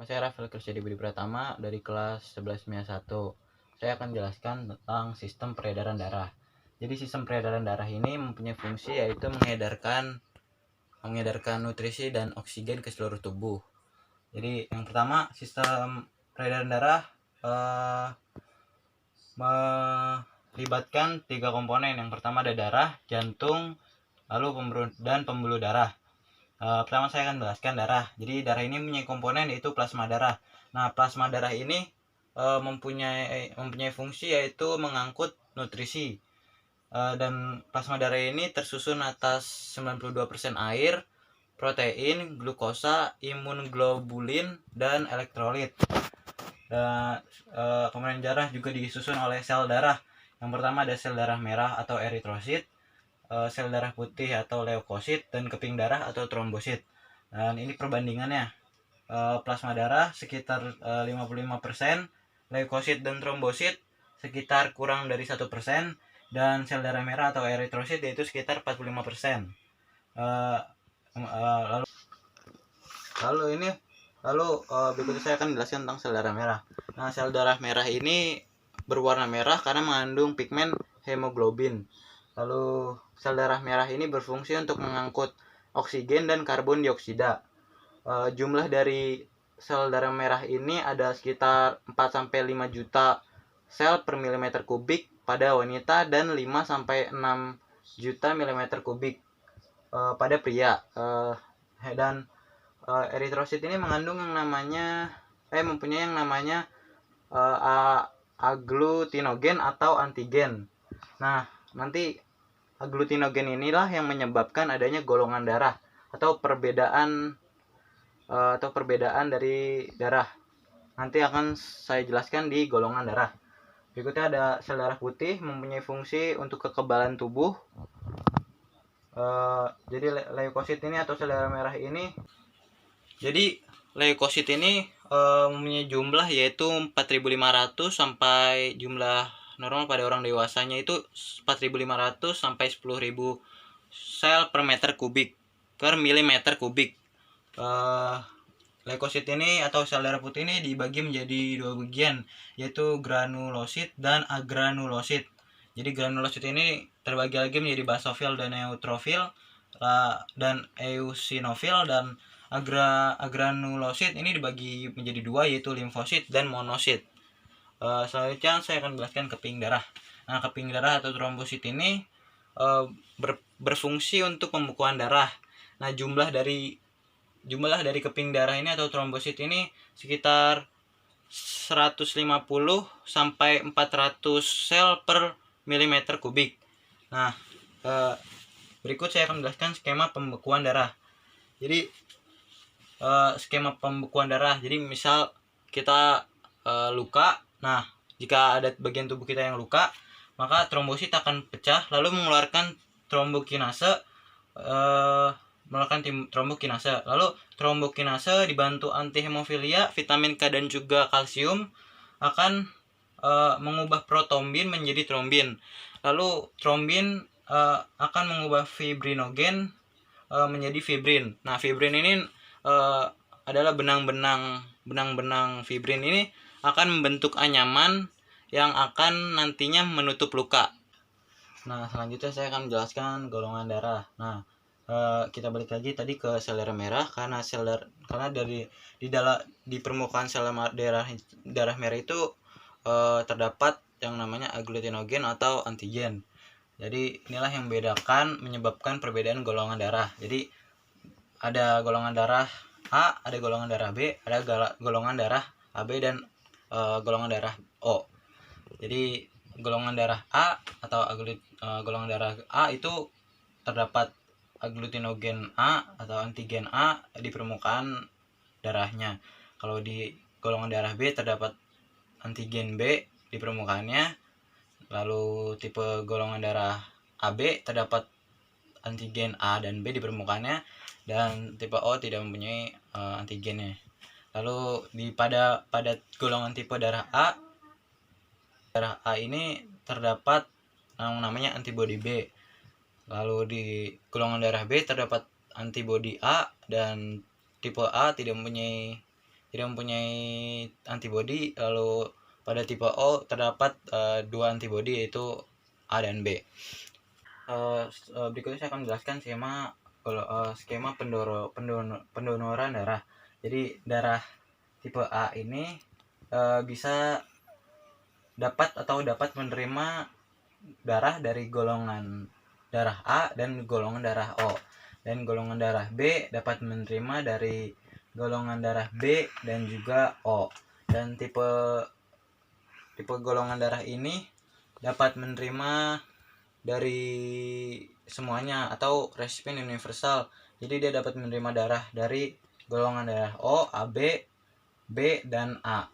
saya Rafael Kristiadi Budi Pratama dari kelas 11 MIA 1. Saya akan jelaskan tentang sistem peredaran darah. Jadi sistem peredaran darah ini mempunyai fungsi yaitu mengedarkan nutrisi dan oksigen ke seluruh tubuh. Jadi yang pertama, sistem peredaran darah melibatkan 3 komponen. Yang pertama ada darah, jantung, lalu pembuluh darah. Pertama saya akan jelaskan darah. Jadi darah ini mempunyai komponen yaitu plasma darah. Nah, plasma darah ini mempunyai fungsi yaitu mengangkut nutrisi. Dan plasma darah ini tersusun atas 92% air, protein, glukosa, imunoglobulin, dan elektrolit. Dan komponen darah juga disusun oleh sel darah. Yang pertama ada sel darah merah atau eritrosit, sel darah putih atau leukosit, dan keping darah atau trombosit. Dan ini perbandingannya, plasma darah sekitar 55%, leukosit dan trombosit sekitar kurang dari 1%, dan sel darah merah atau eritrosit yaitu sekitar 45%. Berikutnya saya akan menjelaskan tentang sel darah merah. Nah, sel darah merah ini berwarna merah karena mengandung pigmen hemoglobin. Lalu sel darah merah ini berfungsi untuk mengangkut oksigen dan karbon dioksida. Jumlah dari sel darah merah ini ada sekitar 4-5 juta sel per milimeter kubik pada wanita dan 5-6 juta milimeter kubik pada pria. Dan eritrosit ini mengandung yang namanya mempunyai yang namanya agglutinogen atau antigen. Nah, nanti agglutinogen inilah yang menyebabkan adanya golongan darah atau perbedaan dari darah. Nanti akan saya jelaskan di golongan darah. Berikutnya ada sel darah putih, mempunyai fungsi untuk kekebalan tubuh. Jadi leukosit ini atau sel darah merah ini, jadi leukosit ini mempunyai jumlah yaitu 4.500 sampai jumlah normal pada orang dewasanya itu 4.500 sampai 10.000 sel per meter kubik per milimeter kubik. Leukosit ini atau sel darah putih ini dibagi menjadi 2 bagian, yaitu granulosit dan agranulosit. Jadi granulosit ini terbagi lagi menjadi basofil dan neutrofil dan eosinofil, dan agranulosit ini dibagi menjadi 2, yaitu limfosit dan monosit. Selanjutnya saya akan jelaskan keping darah. Nah, keping darah atau trombosit ini berfungsi untuk pembekuan darah. Nah, jumlah dari keping darah ini atau trombosit ini sekitar 150 sampai 400 sel per milimeter kubik. Nah, berikut saya akan menjelaskan skema pembekuan darah. Jadi skema pembekuan darah. Jadi misal kita luka. Nah, jika ada bagian tubuh kita yang luka, maka trombosit akan pecah lalu mengeluarkan trombokinase. Lalu trombokinase dibantu antihemofilia, vitamin K dan juga kalsium akan mengubah protombin menjadi trombin. Lalu trombin akan mengubah fibrinogen menjadi fibrin. Nah, fibrin ini adalah benang-benang fibrin ini akan membentuk anyaman yang akan nantinya menutup luka. Nah, selanjutnya saya akan menjelaskan golongan darah. Nah, kita balik lagi tadi ke sel darah merah karena di permukaan sel darah merah itu terdapat yang namanya agglutinogen atau antigen. Jadi inilah yang menyebabkan perbedaan golongan darah. Jadi ada golongan darah A, ada golongan darah B, ada golongan darah AB, dan golongan darah O. Jadi golongan darah A atau golongan darah A itu terdapat agglutinogen A atau antigen A di permukaan darahnya. Kalau di golongan darah B terdapat antigen B di permukaannya. Lalu tipe golongan darah AB terdapat antigen A dan B di permukaannya, dan tipe O tidak mempunyai antigennya. Lalu pada golongan tipe darah A ini terdapat yang namanya antibodi B. Lalu di golongan darah B terdapat antibodi A, dan tipe A tidak mempunyai jadi mempunyai antibodi. Lalu pada tipe O terdapat 2 antibodi, yaitu A dan B. Berikutnya saya akan menjelaskan skema pendonoran darah. Jadi darah tipe A ini bisa dapat menerima darah dari golongan darah A dan golongan darah O, dan golongan darah B dapat menerima dari golongan darah B dan juga O. Dan tipe golongan darah ini dapat menerima dari semuanya atau resipien universal. Jadi dia dapat menerima darah dari golongan darah O, AB, B, dan A.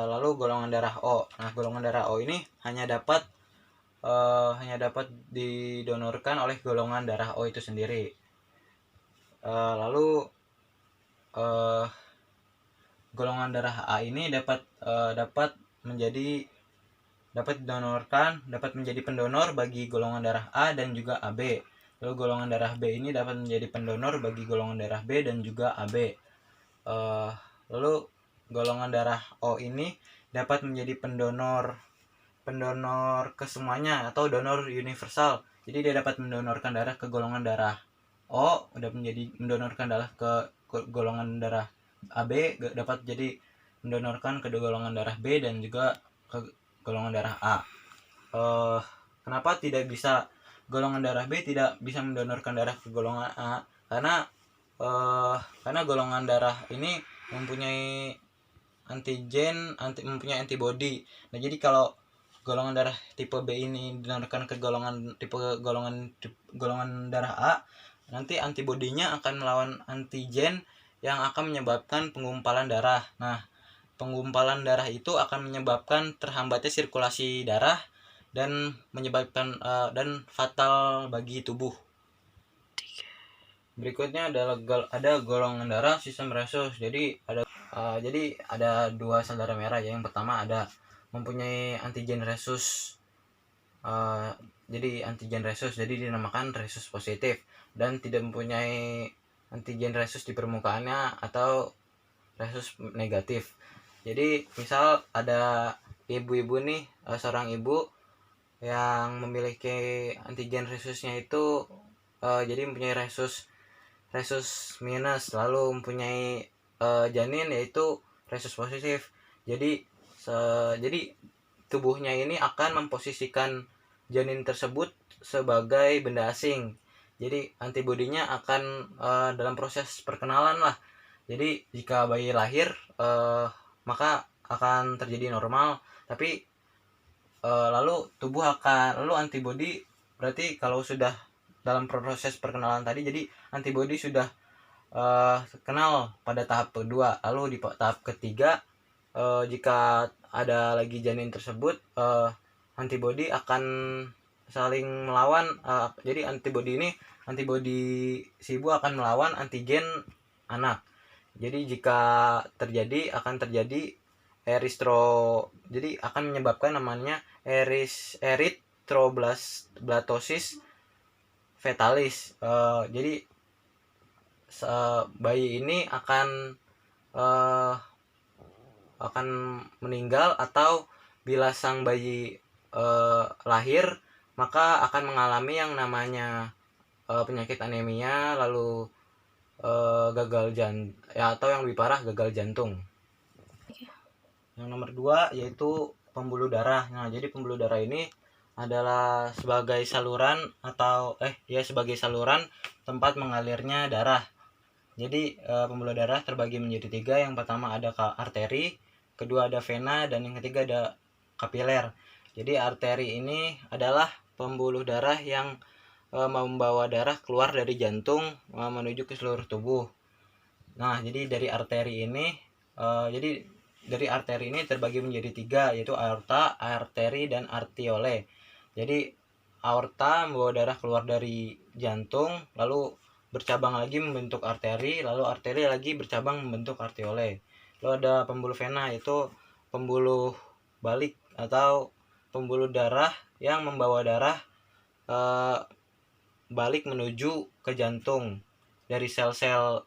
Lalu golongan darah O. Nah, golongan darah O ini hanya dapat didonorkan oleh golongan darah O itu sendiri. Lalu golongan darah A ini dapat menjadi pendonor bagi golongan darah A dan juga AB. Lalu golongan darah B ini dapat menjadi pendonor bagi golongan darah B dan juga AB. Lalu golongan darah O ini dapat menjadi pendonor ke semuanya atau donor universal. Jadi dia dapat mendonorkan darah ke golongan darah O, dapat menjadi mendonorkan darah ke golongan darah AB, dapat jadi mendonorkan ke golongan darah B dan juga ke golongan darah A. Kenapa tidak bisa golongan darah B tidak bisa mendonorkan darah ke golongan A? Karena golongan darah ini mempunyai mempunyai antibodi. Nah, jadi kalau golongan darah tipe B ini didonorkan ke golongan darah A, nanti antibodinya akan melawan antigen yang akan menyebabkan penggumpalan darah. Nah, penggumpalan darah itu akan menyebabkan terhambatnya sirkulasi darah dan menyebabkan dan fatal bagi tubuh. Berikutnya adalah ada golongan darah sistem resus. Jadi ada 2 sel darah merah. Yang pertama ada mempunyai antigen resus. Jadi antigen resus, jadi dinamakan resus positif, dan tidak mempunyai antigen resus di permukaannya atau resus negatif. Jadi misal ada ibu-ibu nih, seorang ibu yang memiliki antigen resusnya itu jadi mempunyai resus minus, lalu mempunyai janin yaitu resus positif. Jadi tubuhnya ini akan memposisikan janin tersebut sebagai benda asing. Jadi antibodinya akan dalam proses perkenalan lah. Jadi jika bayi lahir maka akan terjadi normal, tapi lalu antibodi, berarti kalau sudah dalam proses perkenalan tadi, jadi antibodi sudah kenal pada tahap kedua. Lalu di tahap ketiga, jika ada lagi janin tersebut, antibodi akan saling melawan. Jadi antibodi si ibu akan melawan antigen anak. Jadi jika akan terjadi jadi akan menyebabkan namanya eritroblatosis fetalis. Jadi bayi ini akan meninggal, atau bila sang bayi lahir maka akan mengalami yang namanya penyakit anemia, lalu gagal jantung, atau yang lebih parah gagal jantung. Yang nomor 2 yaitu pembuluh darah. Nah, jadi pembuluh darah ini adalah sebagai saluran tempat mengalirnya darah. Jadi pembuluh darah terbagi menjadi 3. Yang pertama ada arteri, kedua ada vena, dan yang ketiga ada kapiler. Jadi arteri ini adalah pembuluh darah yang membawa darah keluar dari jantung menuju ke seluruh tubuh. Nah, jadi dari arteri ini terbagi menjadi 3, yaitu aorta, arteri, dan artiole. Jadi aorta membawa darah keluar dari jantung, lalu bercabang lagi membentuk arteri, lalu arteri lagi bercabang membentuk artiole. Lalu ada pembuluh vena, yaitu pembuluh balik atau pembuluh darah yang membawa darah balik menuju ke jantung dari sel-sel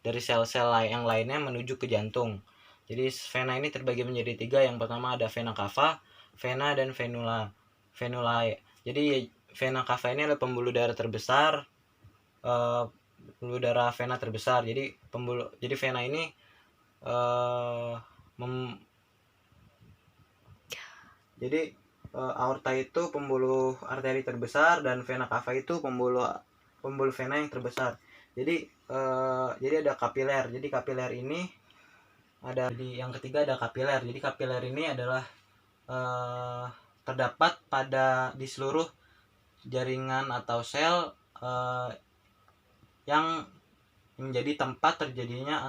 dari sel-sel yang lainnya menuju ke jantung. Jadi vena ini terbagi menjadi 3. Yang pertama ada vena cava, vena, dan venulae. Jadi vena cava ini adalah pembuluh darah terbesar, pembuluh darah vena terbesar. Jadi vena ini aorta itu pembuluh arteri terbesar dan vena cava itu pembuluh vena yang terbesar. Jadi ada kapiler. Jadi kapiler ini yang ketiga ada kapiler. Jadi kapiler ini adalah terdapat di seluruh jaringan atau sel yang menjadi tempat terjadinya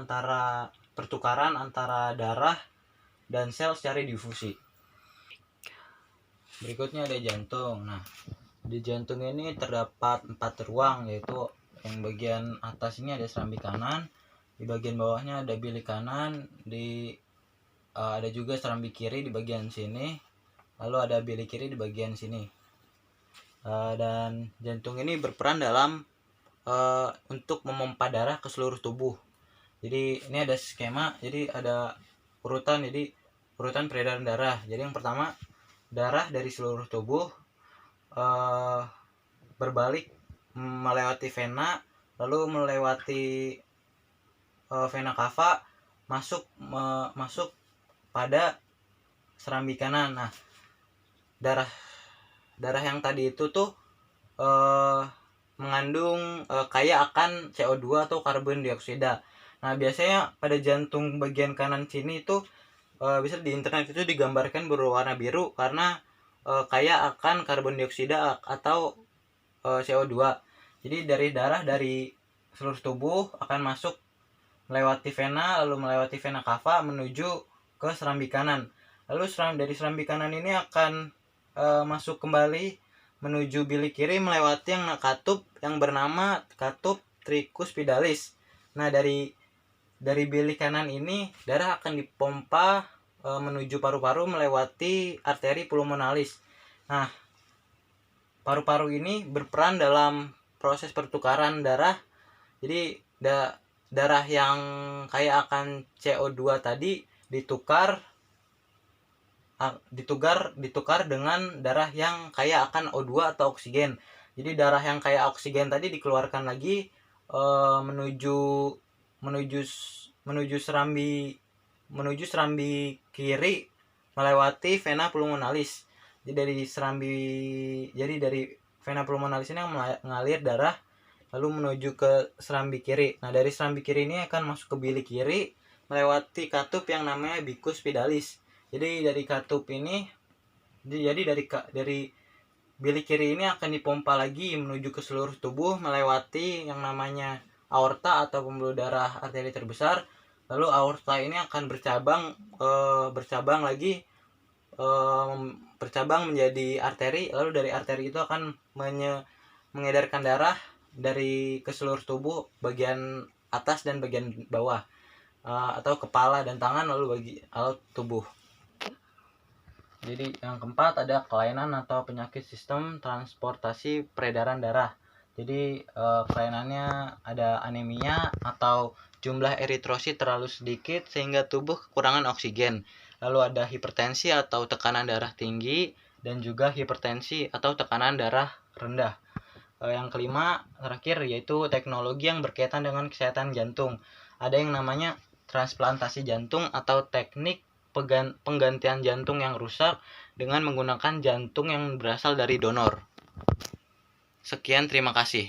pertukaran antara darah dan sel secara difusi. Berikutnya ada jantung. Nah, di jantung ini terdapat 4 ruang, yaitu yang bagian atas ini ada serambi kanan, di bagian bawahnya ada bilik kanan, ada juga serambi kiri di bagian sini, lalu ada bilik kiri di bagian sini. Dan jantung ini berperan dalam untuk memompa darah ke seluruh tubuh. Jadi ini ada skema, jadi ada urutan peredaran darah. Jadi yang pertama, darah dari seluruh tubuh berbalik melewati vena, lalu melewati vena cava, masuk pada serambi kanan. Nah, darah yang tadi itu tuh mengandung kaya akan CO2 atau karbon dioksida. Nah, biasanya pada jantung bagian kanan sini itu bisa di internet itu digambarkan berwarna biru karena kaya akan karbon dioksida atau CO2. Jadi dari darah dari seluruh tubuh akan masuk melewati vena, lalu melewati vena cava menuju ke serambi kanan. Lalu dari serambi kanan ini akan masuk kembali menuju bilik kiri melewati katup yang bernama katup tricuspidalis. Nah, dari bilik kanan ini darah akan dipompa menuju paru-paru melewati arteri pulmonalis. Nah, paru-paru ini berperan dalam proses pertukaran darah. Jadi darah yang kaya akan CO2 tadi ditukar dengan darah yang kaya akan O2 atau oksigen. Jadi darah yang kaya oksigen tadi dikeluarkan lagi menuju serambi kiri melewati vena pulmonalis. Jadi dari vena pulmonalis ini yang mengalir darah lalu menuju ke serambi kiri. Nah, dari serambi kiri ini akan masuk ke bilik kiri melewati katup yang namanya bicuspidalis. Jadi dari bilik kiri ini akan dipompa lagi menuju ke seluruh tubuh melewati yang namanya aorta atau pembuluh darah arteri terbesar. Lalu aorta ini akan bercabang menjadi arteri. Lalu dari arteri itu akan mengedarkan darah ke seluruh tubuh bagian atas dan bagian bawah, atau kepala dan tangan, lalu tubuh. Jadi yang keempat ada kelainan atau penyakit sistem transportasi peredaran darah. Jadi kelainannya ada anemia atau jumlah eritrosit terlalu sedikit sehingga tubuh kekurangan oksigen. Lalu ada hipertensi atau tekanan darah tinggi dan juga hipertensi atau tekanan darah rendah. Yang kelima terakhir yaitu teknologi yang berkaitan dengan kesehatan jantung. Ada yang namanya transplantasi jantung atau teknik penggantian jantung yang rusak dengan menggunakan jantung yang berasal dari donor. Sekian, terima kasih.